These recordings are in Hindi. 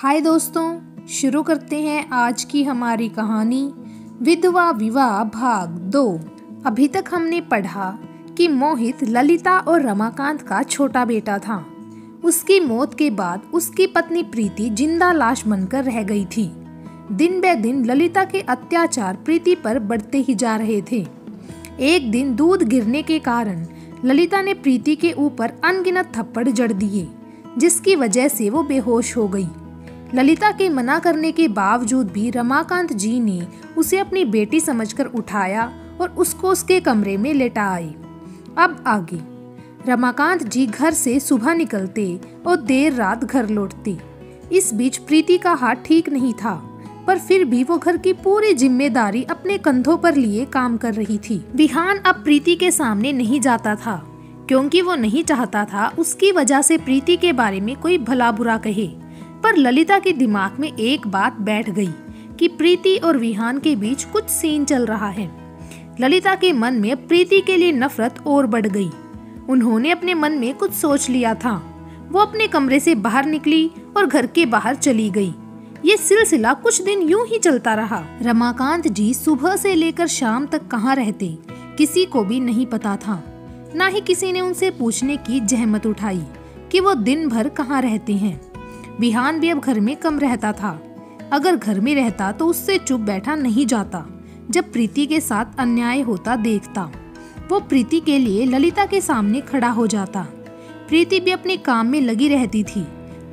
हाय दोस्तों, शुरू करते हैं आज की हमारी कहानी विधवा विवाह भाग 2। अभी तक हमने पढ़ा कि मोहित ललिता और रमाकांत का छोटा बेटा था। उसकी मौत के बाद उसकी पत्नी प्रीति जिंदा लाश बनकर रह गई थी। दिन ब दिन ललिता के अत्याचार प्रीति पर बढ़ते ही जा रहे थे। एक दिन दूध गिरने के कारण ललिता ने प्रीति के ऊपर अनगिनत थप्पड़ जड़ दिए, जिसकी वजह से वो बेहोश हो गई। ललिता के मना करने के बावजूद भी रमाकांत जी ने उसे अपनी बेटी समझकर उठाया और उसको उसके कमरे में लेटा आए। अब आगे रमाकांत जी घर से सुबह निकलते और देर रात घर लौटते। इस बीच प्रीति का हाथ ठीक नहीं था, पर फिर भी वो घर की पूरी जिम्मेदारी अपने कंधों पर लिए काम कर रही थी। विहान अब प्रीति के सामने नहीं जाता था, क्योंकि वो नहीं चाहता था उसकी वजह से प्रीति के बारे में कोई भला बुरा कहे। पर ललिता के दिमाग में एक बात बैठ गई कि प्रीति और विहान के बीच कुछ सीन चल रहा है। ललिता के मन में प्रीति के लिए नफरत और बढ़ गई। उन्होंने अपने मन में कुछ सोच लिया था। वो अपने कमरे से बाहर निकली और घर के बाहर चली गई। ये सिलसिला कुछ दिन यूं ही चलता रहा। रमाकांत जी सुबह से लेकर शाम तक कहाँ रहते, किसी को भी नहीं पता था। ना ही किसी ने उनसे पूछने की जहमत उठाई कि वो दिन भर कहाँ रहते हैं। विहान भी अब घर में कम रहता था। अगर घर में रहता तो उससे चुप बैठा नहीं जाता। जब प्रीति के साथ अन्याय होता देखता, वो प्रीति के लिए ललिता के सामने खड़ा हो जाता। प्रीति भी अपने काम में लगी रहती थी,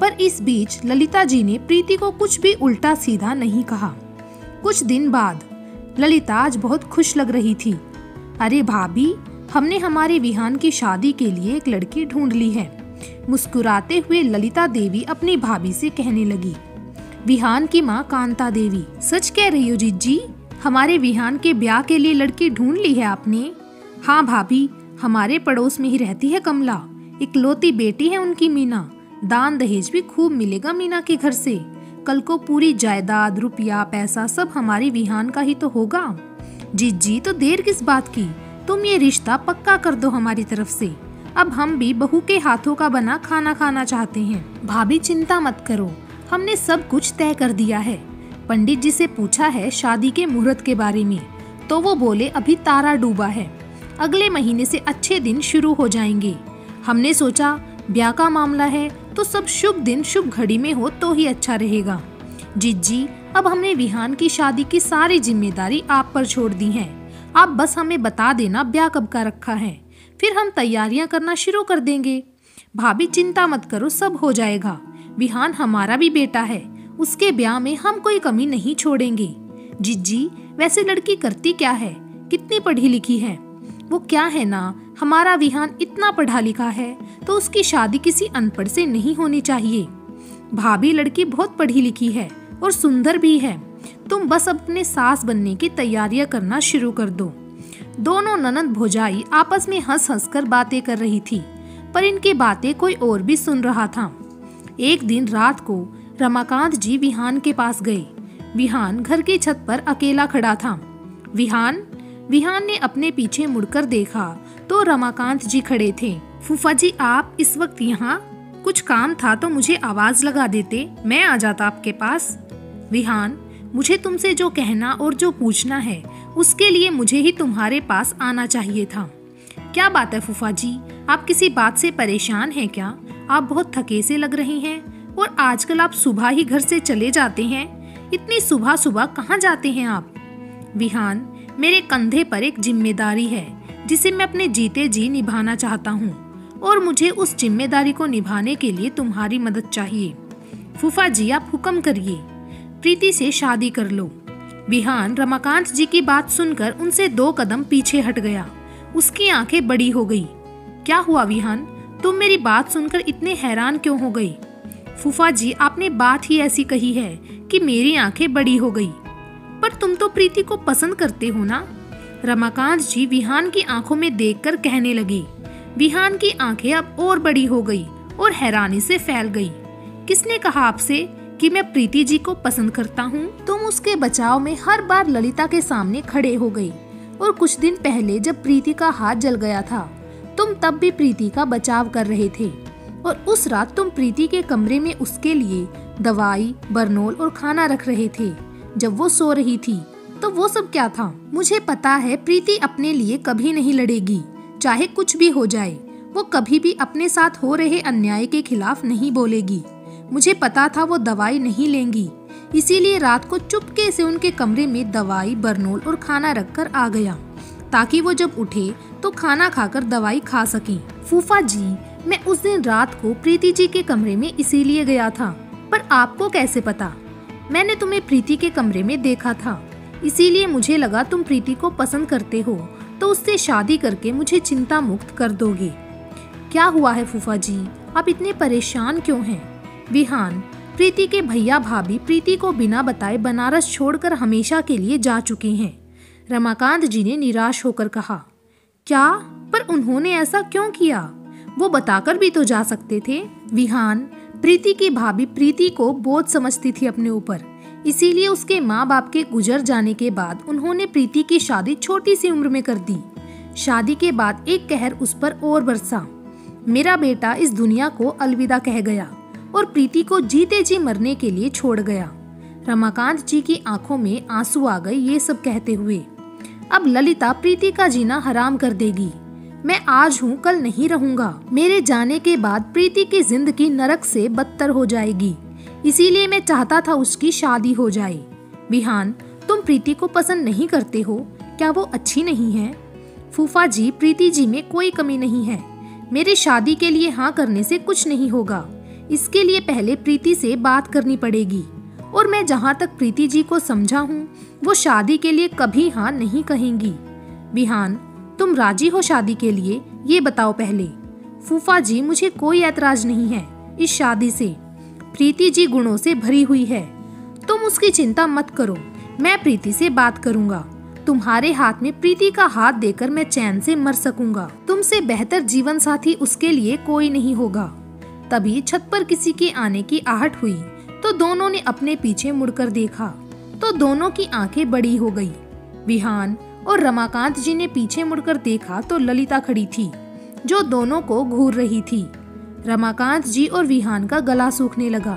पर इस बीच ललिता जी ने प्रीति को कुछ भी उल्टा सीधा नहीं कहा। कुछ दिन बाद ललिता आज बहुत खुश लग रही थी। अरे भाभी, हमने हमारे विहान की शादी के लिए एक लड़की ढूंढ ली है। मुस्कुराते हुए ललिता देवी अपनी भाभी से कहने लगी। विहान की माँ कांता देवी, सच कह रही हो जीजी? हमारे विहान के ब्याह के लिए लड़की ढूंढ ली है आपने? हाँ भाभी, हमारे पड़ोस में ही रहती है कमला। इकलौती बेटी है उनकी मीना। दान दहेज भी खूब मिलेगा मीना के घर से। कल को पूरी जायदाद, रुपया, पैसा सब हमारी विहान का ही तो होगा। जीजी, तो देर किस बात की? तुम ये रिश्ता पक्का कर दो हमारी तरफ से। अब हम भी बहू के हाथों का बना खाना खाना चाहते हैं। भाभी चिंता मत करो, हमने सब कुछ तय कर दिया है। पंडित जी से पूछा है शादी के मुहूर्त के बारे में, तो वो बोले अभी तारा डूबा है, अगले महीने से अच्छे दिन शुरू हो जाएंगे। हमने सोचा ब्याह का मामला है तो सब शुभ दिन शुभ घड़ी में हो तो ही अच्छा रहेगा। जीजी, अब हमने विहान की शादी की सारी जिम्मेदारी आप पर छोड़ दी है। आप बस हमें बता देना ब्याह कब का रखा है, फिर हम तैयारियां करना शुरू कर देंगे। भाभी चिंता मत करो, सब हो जाएगा। विहान हमारा भी बेटा है, उसके ब्याह में हम कोई कमी नहीं छोड़ेंगे। जीजी, वैसे लड़की करती क्या है, कितनी पढ़ी लिखी है? वो क्या है ना, हमारा विहान इतना पढ़ा लिखा है तो उसकी शादी किसी अनपढ़ से नहीं होनी चाहिए। भाभी, लड़की बहुत पढ़ी लिखी है और सुंदर भी है। तुम बस अपने सास बनने की तैयारियां करना शुरू कर दो। दोनों ननद भौजाई आपस में हंस हंस कर बातें कर रही थी, पर इनकी बातें कोई और भी सुन रहा था। एक दिन रात को रमाकांत जी विहान के पास गए। विहान घर की छत पर अकेला खड़ा था। विहान ने अपने पीछे मुड़कर देखा तो रमाकांत जी खड़े थे। फूफा जी, आप इस वक्त यहाँ? कुछ काम था तो मुझे आवाज लगा देते, मैं आ जाता आपके पास। विहान, मुझे तुमसे जो कहना और जो पूछना है उसके लिए मुझे ही तुम्हारे पास आना चाहिए था। क्या बात है फूफा जी, आप किसी बात से परेशान हैं क्या? आप बहुत थके से लग रही हैं और आजकल आप सुबह ही घर से चले जाते हैं। इतनी सुबह सुबह कहाँ जाते हैं आप? विहान, मेरे कंधे पर एक जिम्मेदारी है जिसे मैं अपने जीते जी निभाना चाहता हूँ, और मुझे उस जिम्मेदारी को निभाने के लिए तुम्हारी मदद चाहिए। फूफा जी, आप हुक्म करिए, प्रीति से शादी कर लो। विहान रमाकांत जी की बात सुनकर उनसे 2 कदम पीछे हट गया। उसकी आंखें बड़ी हो गई। क्या हुआ विहान, तुम मेरी बात सुनकर इतने हैरान क्यों हो गई? फूफा जी, आपने बात ही ऐसी कही है कि मेरी आंखें बड़ी हो गई। पर तुम तो प्रीति को पसंद करते हो ना? रमाकांत जी विहान की आंखों में देखकर कहने लगे। विहान की आंखें अब और बड़ी हो गई और हैरानी से फैल गई। किसने कहा आपसे कि मैं प्रीति जी को पसंद करता हूँ? तुम उसके बचाव में हर बार ललिता के सामने खड़े हो गई, और कुछ दिन पहले जब प्रीति का हाथ जल गया था, तुम तब भी प्रीति का बचाव कर रहे थे। और उस रात तुम प्रीति के कमरे में उसके लिए दवाई, बरनोल और खाना रख रहे थे। जब वो सो रही थी तो वो सब क्या था? मुझे पता है प्रीति अपने लिए कभी नहीं लड़ेगी, चाहे कुछ भी हो जाए। वो कभी भी अपने साथ हो रहे अन्याय के खिलाफ नहीं बोलेगी। मुझे पता था वो दवाई नहीं लेंगी, इसीलिए रात को चुपके से उनके कमरे में दवाई, बरनोल और खाना रखकर आ गया, ताकि वो जब उठे तो खाना खाकर दवाई खा सकें। फूफा जी, मैं उस दिन रात को प्रीति जी के कमरे में इसीलिए गया था। पर आपको कैसे पता? मैंने तुम्हें प्रीति के कमरे में देखा था, इसीलिए मुझे लगा तुम प्रीति को पसंद करते हो तो उससे शादी करके मुझे चिंता मुक्त कर दोगे। क्या हुआ है फूफा जी, आप इतने परेशान क्यों हैं? विहान, प्रीति के भैया भाभी प्रीति को बिना बताए बनारस छोड़कर हमेशा के लिए जा चुके हैं। रमाकांत जी ने निराश होकर कहा। क्या? पर उन्होंने ऐसा क्यों किया? वो बताकर भी तो जा सकते थे। विहान, प्रीति की भाभी प्रीति को बोझ समझती थी अपने ऊपर, इसीलिए उसके माँ बाप के गुजर जाने के बाद उन्होंने प्रीति की शादी छोटी सी उम्र में कर दी। शादी के बाद एक कहर उस पर और बरसा। मेरा बेटा इस दुनिया को अलविदा कह गया और प्रीति को जीते जी मरने के लिए छोड़ गया। रमाकांत जी की आंखों में आंसू आ गए ये सब कहते हुए। अब ललिता प्रीति का जीना हराम कर देगी। मैं आज हूँ, कल नहीं रहूंगा। मेरे जाने के बाद प्रीति की जिंदगी नरक से बदतर हो जाएगी, इसीलिए मैं चाहता था उसकी शादी हो जाए। विहान, तुम प्रीति को पसंद नहीं करते हो? क्या वो अच्छी नहीं है? फूफा जी, प्रीति जी में कोई कमी नहीं है। मेरे शादी के लिए हाँ करने से कुछ नहीं होगा। इसके लिए पहले प्रीति से बात करनी पड़ेगी, और मैं जहाँ तक प्रीति जी को समझा हूँ वो शादी के लिए कभी हाँ नहीं कहेंगी। विहान, तुम राजी हो शादी के लिए? ये बताओ पहले। फूफा जी, मुझे कोई ऐतराज नहीं है इस शादी से। प्रीति जी गुणों से भरी हुई है, तुम उसकी चिंता मत करो। मैं प्रीति से बात करूंगा। तुम्हारे हाथ में प्रीति का हाथ देकर मैं चैन से मर सकूंगा। तुमसे बेहतर जीवन साथी उसके लिए कोई नहीं होगा। तभी छत पर किसी के आने की आहट हुई तो दोनों ने अपने पीछे मुड़कर देखा तो दोनों की आंखें बड़ी हो गई। विहान और रमाकांत जी ने पीछे मुड़कर देखा तो ललिता खड़ी थी, जो दोनों को घूर रही थी। रमाकांत जी और विहान का गला सूखने लगा।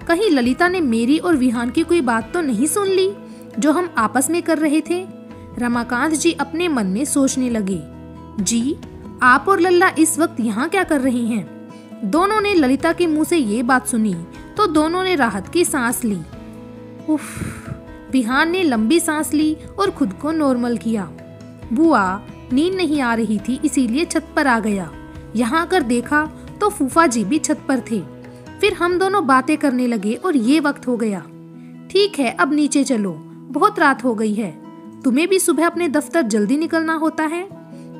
कहीं ललिता ने मेरी और विहान की कोई बात तो नहीं सुन ली जो हम आपस में कर रहे थे? रमाकांत जी अपने मन में सोचने लगे। जी, आप और लल्ला इस वक्त यहाँ क्या कर रही हैं? दोनों ने ललिता के मुंह से ये बात सुनी तो दोनों ने राहत की सांस ली। उफ! विहान ने लंबी सांस ली और खुद को नॉर्मल किया। बुआ, नींद नहीं आ रही थी इसीलिए छत पर आ गया। यहाँ आकर देखा तो फूफा जी भी छत पर थे। फिर हम दोनों बातें करने लगे और ये वक्त हो गया। ठीक है, अब नीचे चलो, बहुत रात हो गई है। तुम्हें भी सुबह अपने दफ्तर जल्दी निकलना होता है।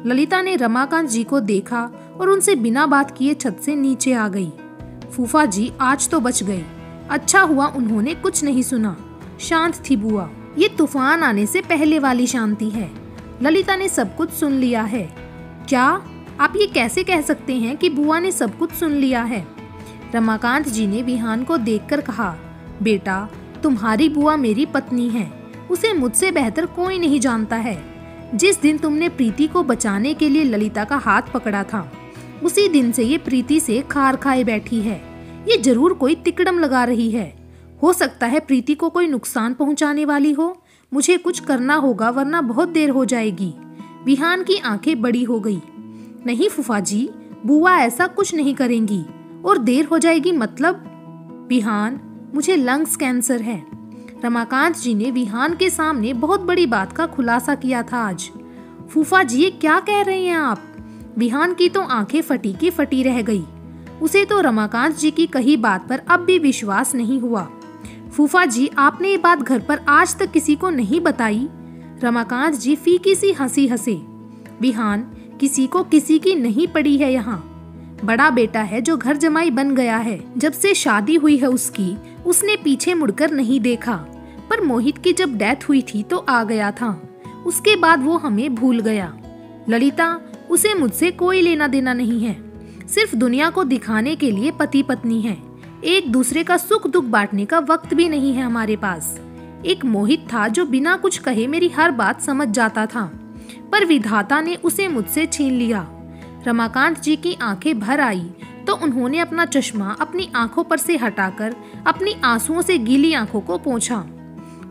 ललिता ने रमाकांत जी को देखा और उनसे बिना बात किए छत से नीचे आ गई। फूफा जी, आज तो बच गए। अच्छा हुआ उन्होंने कुछ नहीं सुना। शांत थी बुआ। ये तूफान आने से पहले वाली शांति है। ललिता ने सब कुछ सुन लिया है। क्या? आप ये कैसे कह सकते हैं कि बुआ ने सब कुछ सुन लिया है? रमाकांत जी ने विहान को देखकर कहा, बेटा, तुम्हारी बुआ मेरी पत्नी है। उसे मुझसे बेहतर कोई नहीं जानता है। जिस दिन तुमने प्रीति को बचाने के लिए ललिता का हाथ पकड़ा था, उसी दिन से ये प्रीति से खार खाए बैठी है। ये जरूर कोई तिकड़म लगा रही है। हो सकता है प्रीति को कोई नुकसान पहुंचाने वाली हो। मुझे कुछ करना होगा वरना बहुत देर हो जाएगी। विहान की आंखें बड़ी हो गई। नहीं फूफा जी, बुआ ऐसा कुछ नहीं करेंगी। और देर हो जाएगी मतलब? विहान, मुझे लंग्स कैंसर है। रमाकांत जी ने विहान के सामने बहुत बड़ी बात का खुलासा किया था आज। फूफा जी, ये क्या कह रहे हैं आप? विहान की तो आंखें फटी की फटी रह गई। उसे तो रमाकांत जी की कही बात पर अब भी विश्वास नहीं हुआ। फूफा जी, आपने ये बात घर पर आज तक किसी को नहीं बताई? रमाकांत जी फीकी सी हंसी हंसे। विहान, किसी को किसी की नहीं पड़ी है यहाँ। बड़ा बेटा है जो घर जमाई बन गया है। जब से शादी हुई है उसने पीछे मुड़कर नहीं देखा। पर मोहित की जब डेथ हुई थी तो आ गया था। उसके बाद वो हमें भूल गया। ललिता, उसे मुझसे कोई लेना देना नहीं है। सिर्फ दुनिया को दिखाने के लिए पति पत्नी है। एक दूसरे का सुख दुख बांटने का वक्त भी नहीं है हमारे पास। एक मोहित था जो बिना कुछ कहे मेरी हर बात समझ जाता था, पर विधाता ने उसे मुझसे छीन लिया। रमाकांत जी की आंखें भर आई तो उन्होंने अपना चश्मा अपनी आंखों पर से हटाकर अपनी आंसुओं से गीली आंखों को पोंछा।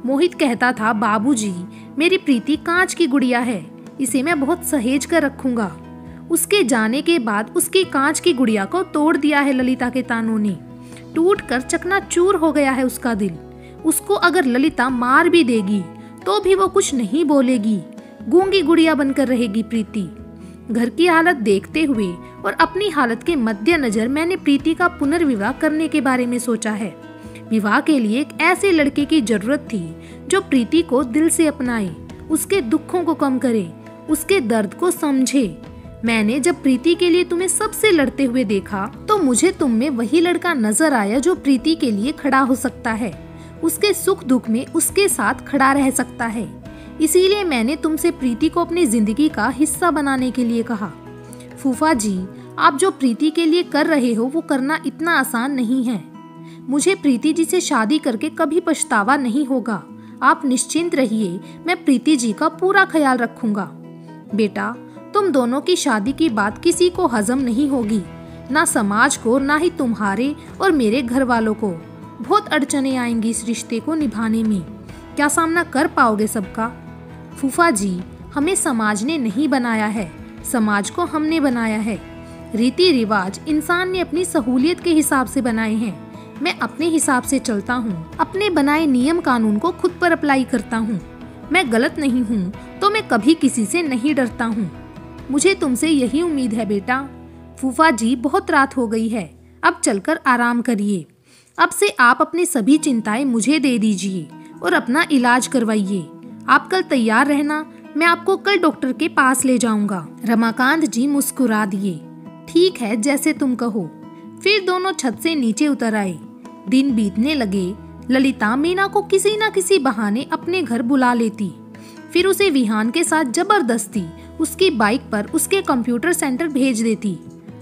मोहित कहता था, बाबूजी, मेरी प्रीति कांच की गुड़िया है, इसे मैं बहुत सहेज कर रखूंगा। उसके जाने के बाद उसकी कांच की गुड़िया को तोड़ दिया है ललिता के तानों ने। टूट कर चकनाचूर हो गया है उसका दिल। उसको अगर ललिता मार भी देगी तो भी वो कुछ नहीं बोलेगी। गूंगी गुड़िया बनकर रहेगी प्रीति। घर की हालत देखते हुए और अपनी हालत के मद्देनजर मैंने प्रीति का पुनर्विवाह करने के बारे में सोचा है। विवाह के लिए एक ऐसे लड़के की जरूरत थी जो प्रीति को दिल से अपनाए, उसके दुखों को कम करे, उसके दर्द को समझे। मैंने जब प्रीति के लिए तुम्हें सबसे लड़ते हुए देखा तो मुझे तुम में वही लड़का नजर आया जो प्रीति के लिए खड़ा हो सकता है, उसके सुख दुख में उसके साथ खड़ा रह सकता है। इसीलिए मैंने तुमसे प्रीति को अपनी जिंदगी का हिस्सा बनाने के लिए कहा। फूफा जी, आप जो प्रीति के लिए कर रहे हो वो करना इतना आसान नहीं है। मुझे प्रीति जी से शादी करके कभी पछतावा नहीं होगा। आप निश्चिंत रहिए, मैं प्रीति जी का पूरा ख्याल रखूंगा। बेटा, तुम दोनों की शादी की बात किसी को हजम नहीं होगी, ना समाज को, ना ही तुम्हारे और मेरे घर वालों को। बहुत अड़चने आएंगी इस रिश्ते को निभाने में। क्या सामना कर पाओगे सबका? फूफा जी, हमें समाज ने नहीं बनाया है, समाज को हमने बनाया है। रीति रिवाज इंसान ने अपनी सहूलियत के हिसाब से बनाए हैं। मैं अपने हिसाब से चलता हूँ, अपने बनाए नियम कानून को खुद पर अप्लाई करता हूँ। मैं गलत नहीं हूँ तो मैं कभी किसी से नहीं डरता हूँ। मुझे तुमसे यही उम्मीद है बेटा। फूफा जी, बहुत रात हो गई है, अब चलकर आराम करिए। अब से आप अपनी सभी चिंताएं मुझे दे दीजिए और अपना इलाज करवाइए। आप कल तैयार रहना, मैं आपको कल डॉक्टर के पास ले जाऊंगा। रमाकांत जी मुस्कुरा दिए। ठीक है, जैसे तुम कहो। फिर दोनों छत से नीचे उतर आए। दिन बीतने लगे। ललिता मीना को किसी न किसी बहाने अपने घर बुला लेती, फिर उसे विहान के साथ जबरदस्ती उसकी बाइक पर उसके कंप्यूटर सेंटर भेज देती।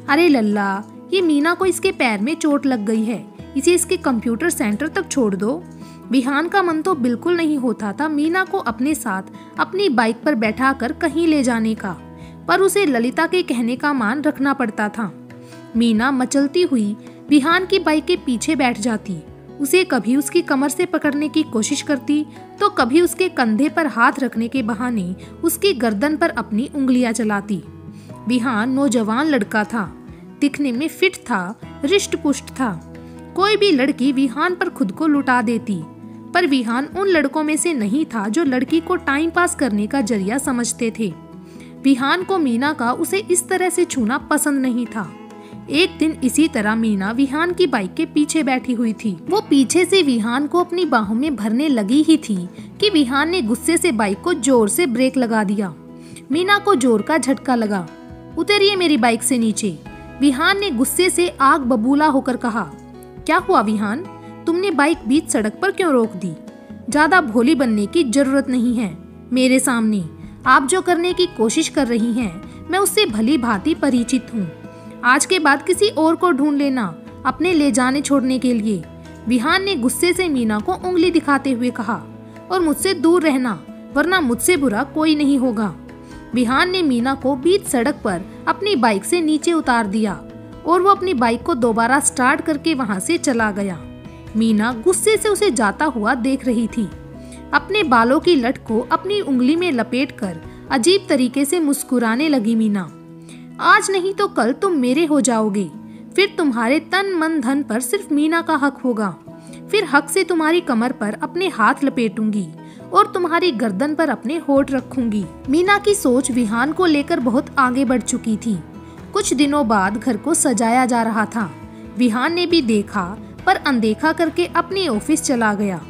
अरे लल्ला, ये मीना को इसके पैर में चोट लग गई है, इसे इसके कंप्यूटर सेंटर तक छोड़ दो। विहान का मन तो बिल्कुल नहीं होता था मीना को अपने साथ अपनी बाइक पर बैठाकर कहीं ले जाने का, पर उसे ललिता के कहने का मान रखना पड़ता था। मीना मचलती हुई विहान की बाइक के पीछे बैठ जाती, उसे कभी उसकी कमर से पकड़ने की कोशिश करती तो कभी उसके कंधे पर हाथ रखने के बहाने उसकी गर्दन पर अपनी उंगलियां चलाती। विहान नौजवान लड़का था, दिखने में फिट था, रिष्ट पुष्ट था। कोई भी लड़की विहान पर खुद को लुटा देती, पर विहान उन लड़कों में से नहीं था जो लड़की को टाइम पास करने का जरिया समझते थे। विहान को मीना का उसे इस तरह से छूना पसंद नहीं था। एक दिन इसी तरह मीना विहान की बाइक के पीछे बैठी हुई थी। वो पीछे से विहान को अपनी बाहों में भरने लगी ही थी कि विहान ने गुस्से से बाइक को जोर से ब्रेक लगा दिया। मीना को जोर का झटका लगा। उतरिए मेरी बाइक से नीचे, विहान ने गुस्से से आग बबूला होकर कहा। क्या हुआ विहान, तुमने बाइक बीच सड़क पर क्यों रोक दी? ज्यादा भोली बनने की जरूरत नहीं है। मेरे सामने आप जो करने की कोशिश कर रही हैं, मैं उससे भली भांति परिचित हूँ। आज के बाद किसी और को ढूंढ लेना अपने ले जाने छोड़ने के लिए। विहान ने गुस्से से मीना को उंगली दिखाते हुए कहा, और मुझसे दूर रहना, वरना मुझसे बुरा कोई नहीं होगा। विहान ने मीना को बीच सड़क पर अपनी बाइक से नीचे उतार दिया और वो अपनी बाइक को दोबारा स्टार्ट करके वहां से चला गया। मीना गुस्से से उसे जाता हुआ देख रही थी। अपने बालों की लट को अपनी उंगली में लपेटकर अजीब तरीके से मुस्कुराने लगी मीना। आज नहीं तो कल तुम मेरे हो जाओगे, फिर तुम्हारे तन मन धन पर सिर्फ मीना का हक होगा। फिर हक से तुम्हारी कमर पर अपने हाथ लपेटूंगी और तुम्हारी गर्दन पर अपने होठ रखूंगी। मीना की सोच विहान को लेकर बहुत आगे बढ़ चुकी थी। कुछ दिनों बाद घर को सजाया जा रहा था। विहान ने भी देखा, पर अनदेखा करके अपने ऑफिस चला गया।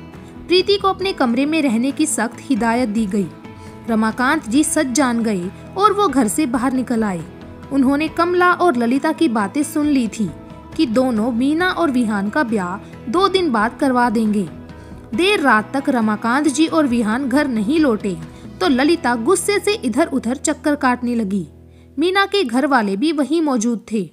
प्रीति को अपने कमरे में रहने की सख्त हिदायत दी गई। रमाकांत जी सच जान गए और वो घर से बाहर निकल आए। उन्होंने कमला और ललिता की बातें सुन ली थी कि दोनों मीना और विहान का ब्याह 2 दिन बाद करवा देंगे। देर रात तक रमाकांत जी और विहान घर नहीं लौटे तो ललिता गुस्से से इधर उधर चक्कर काटने लगी। मीना के घर वाले भी वहीं मौजूद थे।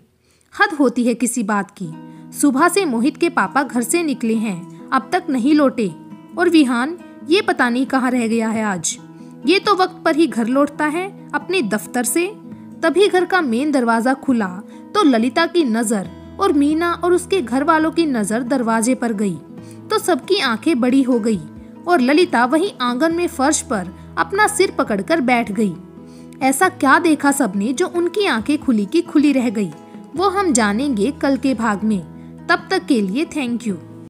हद होती है किसी बात की। सुबह से मोहित के पापा घर से निकले हैं, अब तक नहीं लौटे, और विहान ये पता नहीं कहाँ रह गया है आज। ये तो वक्त पर ही घर लौटता है अपने दफ्तर से। तभी घर का मेन दरवाजा खुला तो ललिता की नजर और मीना और उसके घर वालों की नजर दरवाजे पर गई तो सबकी आंखें बड़ी हो गई और ललिता वहीं आंगन में फर्श पर अपना सिर पकड़कर बैठ गई। ऐसा क्या देखा सबने जो उनकी आंखें खुली की खुली रह गई, वो हम जानेंगे कल के भाग में। तब तक के लिए थैंक यू।